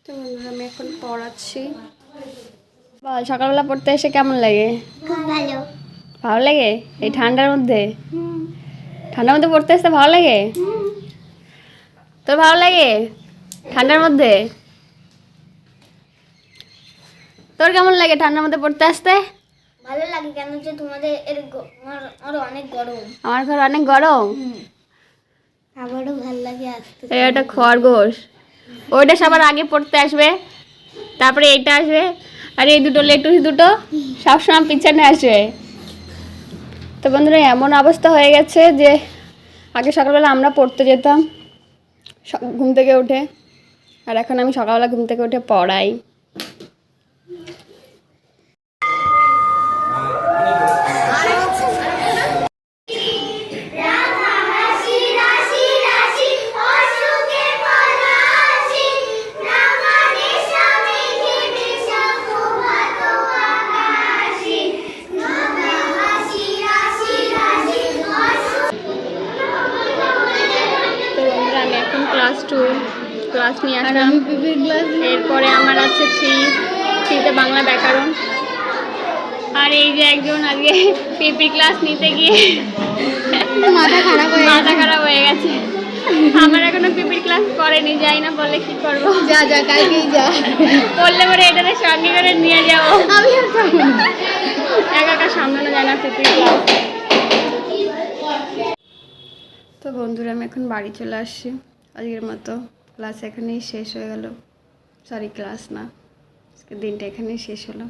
তো বন্ধুরা আমি এখন পড়াচ্ছি। বল, সকালবেলা পড়তে এসে কেমন লাগে? খুব ভালো। ভালো লাগে? এই ঠান্ডার মধ্যে? ঠান্ডার মধ্যে পড়তে আসতে ভালো লাগে? তোর ভালো লাগে ঠান্ডার মধ্যে? তোর কেমন লাগে ঠান্ডার মধ্যে পড়তে আসতে? ভালো লাগে, কেন যে তোমাদের আরো অনেক গরম। আমার ঘর অনেক গরম। আমারও ভালো লাগে আসতে। এই একটা খরগোশ, ওইটা সবার আগে পড়তে আসবে, তারপরে এইটা আসবে, আর এই দুটো লেটুস দুটো সবসময় পিছনে আসবে। তো বন্ধুরা এমন অবস্থা হয়ে গেছে যে আগে সকালবেলা আমরা পড়তে যেতাম ঘুম থেকে উঠে, আর এখন আমি সকালবেলা ঘুম থেকে উঠে পড়াই। ক্লাস 2 ক্লাস নিয়ে আসলাম, এরপরে আমার আছে 3তে বাংলা ব্যাকরণ। আর এই যে একজন আজকে পিপি ক্লাস নিতে গিয়ে মাথা খারাপ হয়ে গেছে। আমার এখনো পিপির ক্লাস করেনি, যাই না, বলে কি করবো। যা কালকেই যা, বললে পরে এটাতে সঙ্গে করে নিয়ে যাবো। আমি একা সামলানো যায় না পিপির ক্লাস। তো বন্ধুরা আমি এখন বাড়ি চলে আসছি। আজকের মতো ক্লাস এখানেই শেষ হয়ে গেল। সরি, ক্লাস না, আজকের দিনটা এখানেই শেষ হলো।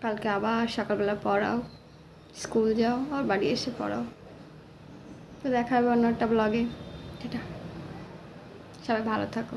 কালকে আবার সকালবেলা পড়াও, স্কুল যাও, আর বাড়ি এসে পড়াও। তো দেখা হবে অন্য একটা ব্লগে। এটা সবাই ভালো থাকো।